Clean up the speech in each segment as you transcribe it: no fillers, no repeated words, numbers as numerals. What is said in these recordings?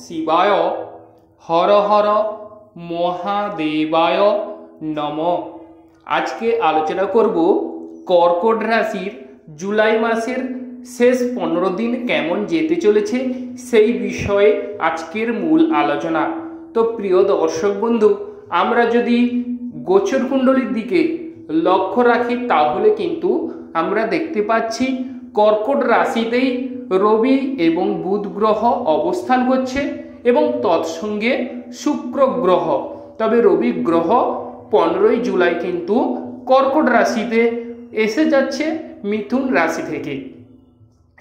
শিবায়, হর হর মহাদেবায় নম। আজকে আলোচনা করব কর্কট রাশির জুলাই মাসের শেষ 15 দিন কেমন যেতে চলেছে সেই বিষয়ে আজকের মূল আলোচনা। তো প্রিয় দর্শক বন্ধু, আমরা যদি গোচর কুণ্ডলীর দিকে লক্ষ্য রাখি তাহলে কিন্তু আমরা দেখতে পাচ্ছি কর্কট রাশিতেই রবি এবং বুধ গ্রহ অবস্থান করছে এবং তৎসঙ্গে শুক্র গ্রহ। তবে রবি গ্রহ 15 জুলাই কিন্তু কর্কট রাশিতে এসে যাচ্ছে মিথুন রাশি থেকে,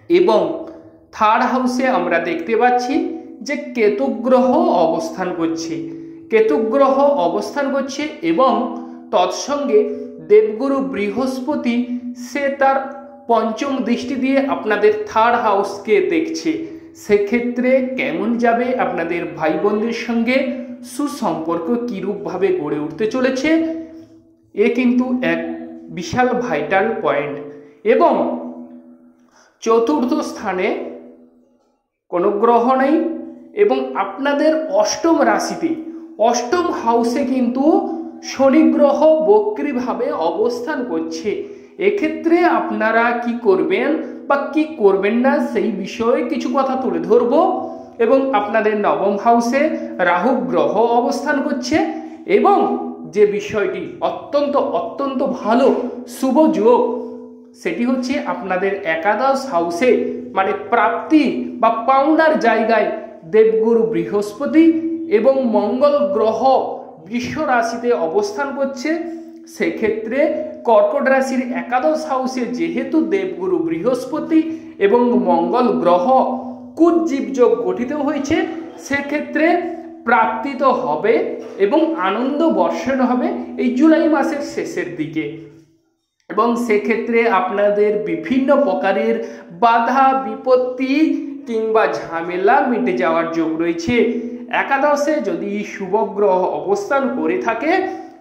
এবং থার্ড হাউসে আমরা দেখতে পাচ্ছি যে কেতু গ্রহ অবস্থান করছে। কেতু গ্রহ অবস্থান করছে এবং তৎসঙ্গে দেবগুরু বৃহস্পতি সে তার পঞ্চম দৃষ্টি দিয়ে আপনাদের থার্ড হাউসকে দেখছে। সেক্ষেত্রে কেমন যাবে আপনাদের ভাই বোনদের সঙ্গে সুসম্পর্ক কীরূপভাবে গড়ে উঠতে চলেছে, এ কিন্তু এক বিশাল ভাইটাল পয়েন্ট। এবং চতুর্থ স্থানে কোনো গ্রহ নেই এবং আপনাদের অষ্টম রাশিতে অষ্টম হাউসে কিন্তু শনি গ্রহ বক্রীভাবে অবস্থান করছে। এক্ষেত্রে আপনারা কি করবেন বা কি করবেন না সেই বিষয়ে কিছু কথা তুলে ধরব। এবং আপনাদের নবম হাউসে রাহু গ্রহ অবস্থান করছে এবং যে বিষয়টি অত্যন্ত ভালো শুভ যোগ, সেটি হচ্ছে আপনাদের একাদশ হাউসে মানে প্রাপ্তি বা পাওনার জায়গায় দেবগুরু বৃহস্পতি এবং মঙ্গল গ্রহ বৃষ রাশিতে অবস্থান করছে। সেক্ষেত্রে কর্কট রাশির একাদশ হাউসে যেহেতু দেবগুরু বৃহস্পতি এবং মঙ্গল গ্রহ কুজ্জীব যোগ গঠিত হয়েছে, সেক্ষেত্রে প্রাপ্তি তো হবে এবং আনন্দ বর্ষণ হবে এই জুলাই মাসের শেষের দিকে। এবং সেক্ষেত্রে আপনাদের বিভিন্ন প্রকারের বাধা বিপত্তি কিংবা ঝামেলা মিটে যাওয়ার যোগ রয়েছে। একাদশে যদি শুভ গ্রহ অবস্থান করে থাকে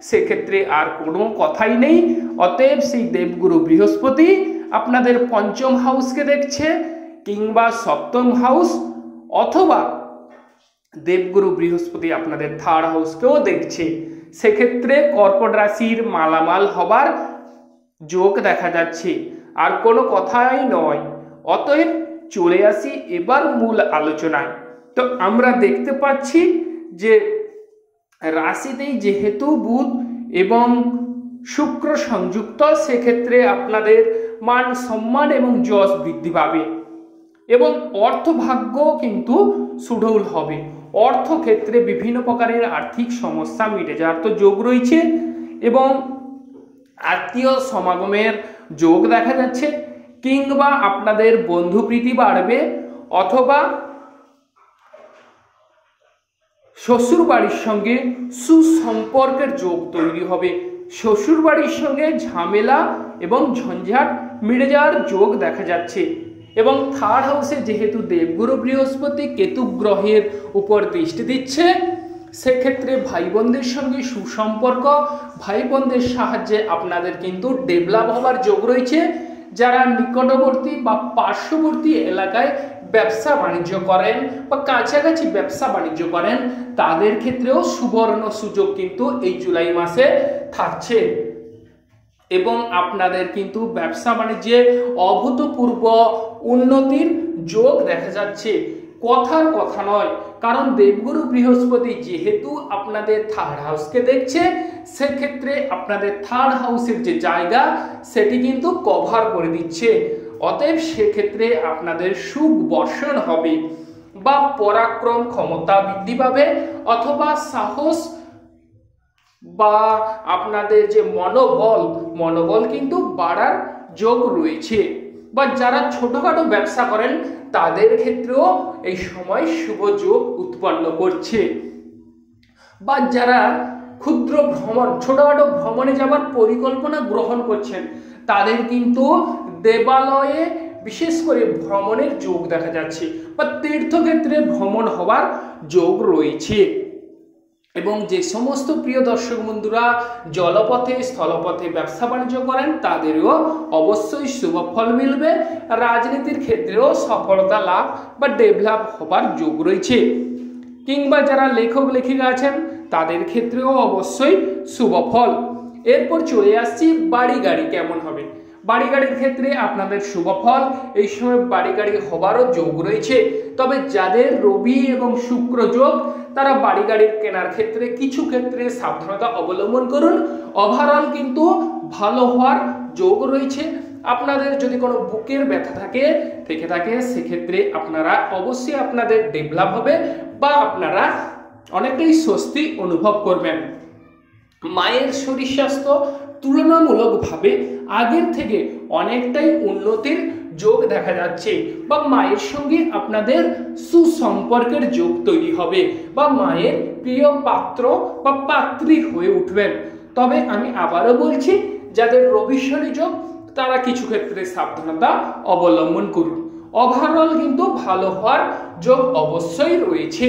সেক্ষেত্রে আর কোনো কথাই নেই। অতএব সেই দেবগুরু বৃহস্পতি আপনাদের পঞ্চম হাউসকে দেখছে কিংবা সপ্তম হাউস, অথবা দেবগুরু বৃহস্পতি আপনাদের থার্ড হাউসকেও দেখছে। সেক্ষেত্রে কর্কট রাশির মালামাল হবার যোগ দেখা যাচ্ছে, আর কোনো কথাই নয়। অতএব চলে আসি এবার মূল আলোচনায়। তো আমরা দেখতে পাচ্ছি যে রাশিতেই যেহেতু বুধ এবং শুক্র সংযুক্ত, সেক্ষেত্রে আপনাদের মান সম্মান এবং যশ বৃদ্ধি পাবে এবং অর্থভাগ্য কিন্তু সুঢল হবে। অর্থক্ষেত্রে বিভিন্ন প্রকারের আর্থিক সমস্যা মিটে যাওয়ার তো যোগ রয়েছে এবং আত্মীয় সমাগমের যোগ দেখা যাচ্ছে, কিংবা আপনাদের বন্ধুপ্রীতি বাড়বে, অথবা শ্বশুর বাড়ির সঙ্গে সুসম্পর্কের যোগ তৈরি হবে। শ্বশুর বাড়ির সঙ্গে ঝামেলা এবং ঝঞ্ঝাট মিটে যাওয়ার যোগ দেখা যাচ্ছে। এবং থার্ড হাউসে যেহেতু দেবগুরু বৃহস্পতি কেতু গ্রহের উপর দৃষ্টি দিচ্ছে, সেক্ষেত্রে ভাই বোনদের সঙ্গে সুসম্পর্ক, ভাই বোনদের সাহায্যে আপনাদের কিন্তু ডেভেলপ হবার যোগ রয়েছে। যারা নিকটবর্তী বা পার্শ্ববর্তী এলাকায় ব্যবসা বাণিজ্য করেন বা কাছাকাছি ব্যবসা বাণিজ্য করেন, তাদের ক্ষেত্রেও সুবর্ণ সুযোগ কিন্তু এই জুলাই মাসে থাকছে এবং আপনাদের কিন্তু ব্যবসা বাণিজ্যে অভূতপূর্ব উন্নতির যোগ দেখা যাচ্ছে। কথার কথা নয়, কারণ দেবগুরু বৃহস্পতি যেহেতু আপনাদের থার্ড হাউসকে দেখছে, সেক্ষেত্রে আপনাদের থার্ড হাউসের যে জায়গা সেটি কিন্তু কভার করে দিচ্ছে। অতএব সেক্ষেত্রে আপনাদের সুখ বর্ষণ হবে বা পরাক্রম ক্ষমতা বৃদ্ধি পাবে, অথবা সাহস বা আপনাদের যে মনোবল কিন্তু বাড়ার যোগ রয়েছে। বা যারা ছোটখাটো ব্যবসা করেন তাদের ক্ষেত্রেও এই সময় শুভ যোগ উৎপন্ন করছে। বা যারা ক্ষুদ্র ভ্রমণ, ছোটখাটো ভ্রমণে যাওয়ার পরিকল্পনা গ্রহণ করছেন, তাদের কিন্তু দেবালয়ে বিশেষ করে ভ্রমণের যোগ দেখা যাচ্ছে বা তীর্থক্ষেত্রে ভ্রমণ হবার যোগ রয়েছে। এবং যে সমস্ত প্রিয় দর্শক বন্ধুরা জলপথে স্থলপথে ব্যবসা বাণিজ্য করেন তাদেরও অবশ্যই শুভ ফল মিলবে। রাজনীতির ক্ষেত্রেও সফলতা লাভ বা ডেভেলপ হবার যোগ রয়েছে। কিংবা যারা লেখক লেখিকা আছেন তাদের ক্ষেত্রেও অবশ্যই শুভ ফল। এরপর চলে আসছি বাড়ি গাড়ি কেমন হবে। বাড়ি গাড়ির ক্ষেত্রে আপনাদের শুভ ফল, এই সময় বাড়ি গাড়ি হবারও যোগ রয়েছে। তবে যাদের রবি এবং শুক্র যোগ তারা বাড়ি গাড়ির কেনার ক্ষেত্রে কিছু ক্ষেত্রে সাবধানতা অবলম্বন করুন। ওভারঅল কিন্তু ভালো হওয়ার যোগ রয়েছে। আপনাদের যদি কোনো বুকের ব্যথা থেকে থাকে সেক্ষেত্রে আপনারা অবশ্যই আপনাদের ডেভেলপ হবে বা আপনারা অনেকটাই স্বস্তি অনুভব করবেন। মায়ের শরীর স্বাস্থ্য তুলনামূলকভাবে আগের থেকে অনেকটাই উন্নতির যোগ দেখা যাচ্ছে বা মায়ের সঙ্গে আপনাদের সুসম্পর্কের যোগ তৈরি হবে বা মায়ের প্রিয় পাত্র বা পাত্রী হয়ে উঠবেন। তবে আমি আবারও বলছি, যাদের রবি শনি যোগ তারা কিছু ক্ষেত্রে সাবধানতা অবলম্বন করুন। ওভারঅল কিন্তু ভালো হওয়ার যোগ অবশ্যই রয়েছে।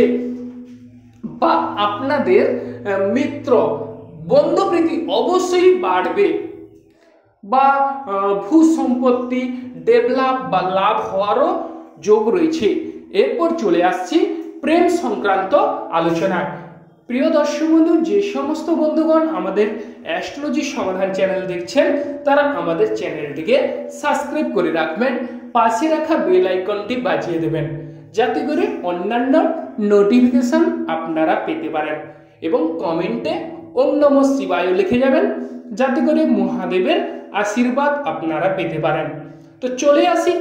বা আপনাদের মিত্র বন্ধুপ্রীতি অবশ্যই বাড়বে বা ভূ সম্পত্তি ডেভেলপ বা লাভ হওয়ারও যোগ রয়েছে। এরপর চলে আসছি প্রেম সংক্রান্ত আলোচনায়। প্রিয় দর্শক বন্ধু, যে সমস্ত বন্ধুগণ আমাদের অ্যাস্ট্রোলজি সমাধান চ্যানেল দেখছেন তারা আমাদের চ্যানেলটিকে সাবস্ক্রাইব করে রাখবেন, পাশে রাখা বেল আইকনটি বাজিয়ে দেবেন যাতে করে অন্যান্য নোটিফিকেশন আপনারা পেতে পারেন এবং কমেন্টে ওম নমঃ শিবায় লিখে যাবেন যাতে করে মহাদেবের আশীর্বাদ আপনারা পেতে পারেন। তো চলে আসি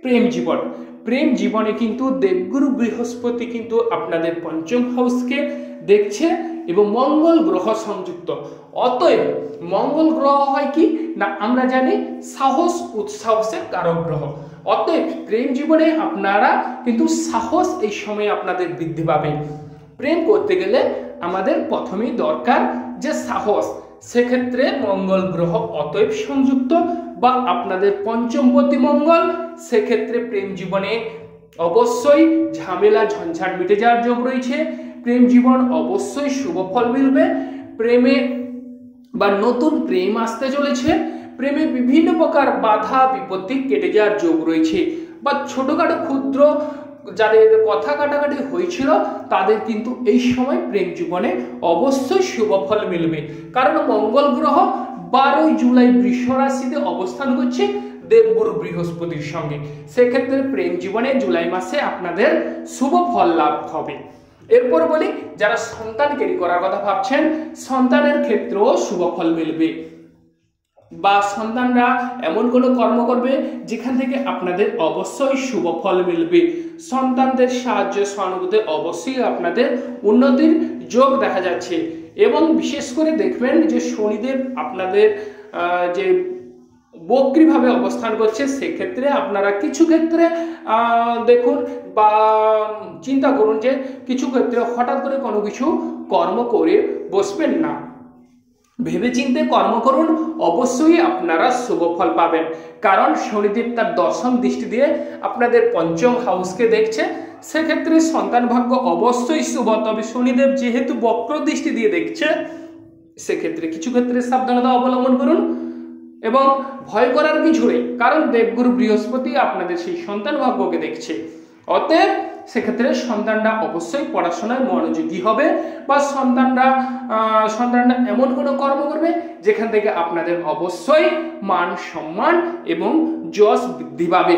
প্রেম জীবন। প্রেম জীবনে কিন্তু দেবগুরু বৃহস্পতি কিন্তু আপনাদের পঞ্চম হাউসকে দেখছে এবং মঙ্গল গ্রহ সংযুক্ত। অতএব মঙ্গল গ্রহ হয় কি না, আমরা জানি সাহস উৎসাহসের কারক গ্রহ। অতএব প্রেম জীবনে আপনারা কিন্তু সাহস এই সময় আপনাদের বৃদ্ধি পাবে। প্রেম করতে গেলে আমাদের প্রথমেই দরকার যে সাহস। সেক্ষেত্রে মঙ্গল গ্রহ অতএব সংযুক্ত বা আপনাদের পঞ্চমপতি মঙ্গল, সেক্ষেত্রে প্রেম জীবনে অবশ্যই ঝামেলা ঝঞ্ঝাট মিটে যাওয়ার যোগ রয়েছে। প্রেম জীবন অবশ্যই শুভ ফল মিলবে। প্রেমে বা নতুন প্রেম আসতে চলেছে। প্রেমে বিভিন্ন প্রকার বাধা বিপত্তি কেটে যাওয়ার যোগ রয়েছে বা ছোটখাটো ক্ষুদ্র যাদের কথা কাটাকাটি হয়েছিল তাদের কিন্তু এই সময় প্রেম জীবনে অবশ্যই শুভ ফল মিলবে। কারণ মঙ্গল গ্রহ 12 জুলাই বৃষ রাশিতে অবস্থান করছে দেবগুরু বৃহস্পতির সঙ্গে। সেক্ষেত্রে প্রেম জীবনে জুলাই মাসে আপনাদের শুভ ফল লাভ হবে। এরপর বলি, যারা সন্তান ক্যারি করার কথা ভাবছেন সন্তানের ক্ষেত্রেও শুভ ফল মিলবে বা সন্তানরা এমন কোনো কর্ম করবে যেখান থেকে আপনাদের অবশ্যই শুভ ফল মিলবে। সন্তানদের সাহায্য সহানুভূতি অবশ্যই আপনাদের উন্নতির যোগ দেখা যাচ্ছে এবং বিশেষ করে দেখবেন যে শনিদেব আপনাদের যে বক্রীভাবে অবস্থান করছে, সেক্ষেত্রে আপনারা কিছু ক্ষেত্রে দেখুন বা চিন্তা করুন যে কিছু ক্ষেত্রে হঠাৎ করে কোনো কিছু কর্ম করে বসবেন না, ভেবেচিন্তে কর্ম করুন, অবশ্যই আপনারা শুভ ফল পাবেন। কারণ শনিদেব তার দশম দৃষ্টি দিয়ে আপনাদের পঞ্চম হাউসকে দেখছে। সেক্ষেত্রে সন্তান ভাগ্য অবশ্যই শুভ। তবে শনিদেব যেহেতু বক্র দৃষ্টি দিয়ে দেখছে সেক্ষেত্রে কিছু ক্ষেত্রে সাবধানতা অবলম্বন করুন এবং ভয় করার কিছু নেই, কারণ দেবগুরু বৃহস্পতি আপনাদের সেই সন্তান ভাগ্যকে দেখছে। অতএব সেক্ষেত্রে সন্তানরা অবশ্যই পড়াশোনায় মনোযোগী হবে বা সন্তানরা এমন কোনো কর্ম করবে যেখান থেকে আপনাদের অবশ্যই মান সম্মান এবং যশ বৃদ্ধি পাবে।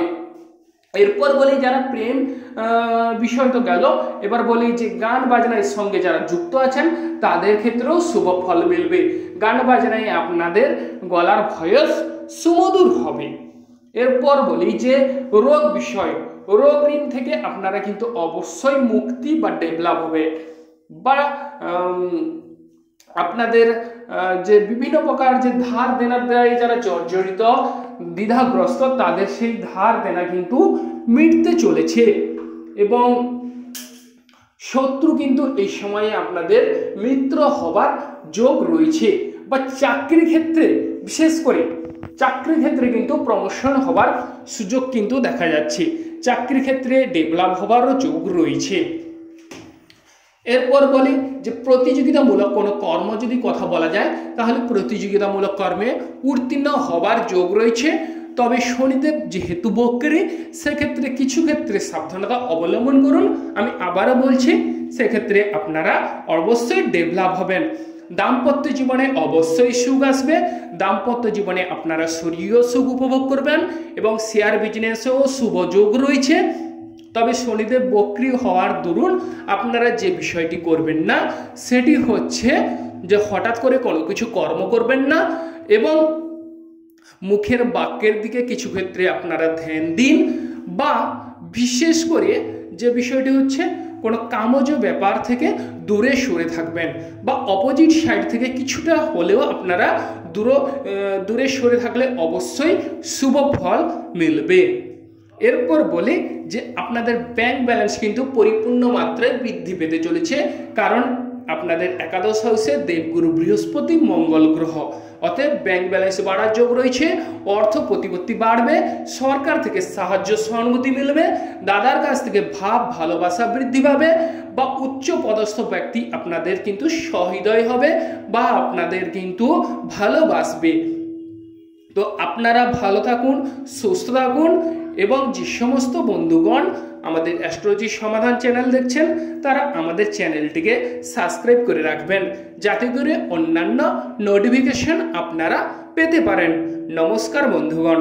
এরপর বলি, যারা প্রেম বিষয় তো গেল, এবার বলি যে গান বাজনার সঙ্গে যারা যুক্ত আছেন তাদের ক্ষেত্রেও শুভ ফল মিলবে। গান বাজনায় আপনাদের গলার ভয়েস সুমধুর হবে। এরপর বলি যে রোগ বিষয়, রোগ ঋণ থেকে আপনারা কিন্তু অবশ্যই মুক্তি বা ডেভেলপ হবে বা আপনাদের যে বিভিন্ন প্রকার যে ধার দেনার দায়ে যারা জর্জরিত দ্বিধাগ্রস্ত তাদের সেই ধার দেনা কিন্তু মিটতে চলেছে এবং শত্রু কিন্তু এই সময়ে আপনাদের মিত্র হবার যোগ রয়েছে বা চাকরির ক্ষেত্রে বিশেষ করে চাকরির ক্ষেত্রে কিন্তু প্রমোশন হবার সুযোগ কিন্তু দেখা যাচ্ছে। চাকরির ক্ষেত্রে ডেভেলপ হবারও যোগ রয়েছে। এরপর বলি যে প্রতিযোগিতামূলক কোনো কর্ম যদি কথা বলা যায় তাহলে প্রতিযোগিতামূলক কর্মে উত্তীর্ণ হবার যোগ রয়েছে। তবে শনিদেব যেহেতু বক্রী, সেক্ষেত্রে কিছু ক্ষেত্রে সাবধানতা অবলম্বন করুন। আমি আবারও বলছি, সেক্ষেত্রে আপনারা অবশ্যই ডেভেলপ হবেন। দাম্পত্য জীবনে অবশ্যই সুখ আসবে। দাম্পত্য জীবনে আপনারা শরীরীয় সুখ উপভোগ করবেন এবং শেয়ার বিজনেসেও শুভ যোগ রয়েছে। তবে শনিদেব বক্রী হওয়ার দরুন আপনারা যে বিষয়টি করবেন না সেটি হচ্ছে যে হঠাৎ করে কোনো কিছু কর্ম করবেন না এবং মুখের বাক্যের দিকে কিছু ক্ষেত্রে আপনারা ধ্যান দিন, বা বিশেষ করে যে বিষয়টি হচ্ছে কোনো কামজ ব্যাপার থেকে দূরে সরে থাকবেন, বা অপোজিট সাইড থেকে কিছুটা হলেও আপনারা দূরে সরে থাকলে অবশ্যই শুভ ফল মিলবে। এরপর বলি যে আপনাদের ব্যাংক ব্যালেন্স কিন্তু পরিপূর্ণ মাত্রায় বৃদ্ধি পেতে চলেছে, কারণ আপনাদের একাদশ হাউসে দেবগুরু বৃহস্পতি মঙ্গল গ্রহ, অতএব ব্যাংক ব্যালেন্স বাড়ার যোগ রয়েছে। অর্থ প্রতিপত্তি বাড়বে, সরকার থেকে সাহায্য সহানুভূতি মিলবে, দাদার কাছ থেকে ভাব ভালোবাসা বৃদ্ধি পাবে, বা উচ্চ পদস্থ ব্যক্তি আপনাদের কিন্তু সহৃদয় হবে বা আপনাদের কিন্তু ভালোবাসবে। তো আপনারা ভালো থাকুন, সুস্থ থাকুন, এবং যে সমস্ত বন্ধুগণ আমাদের অ্যাস্ট্রোলজি সমাধান চ্যানেল দেখছেন তারা আমাদের চ্যানেলটিকে সাবস্ক্রাইব করে রাখবেন, যাতে করে অন্যান্য নোটিফিকেশন আপনারা পেতে পারেন। নমস্কার বন্ধুগণ।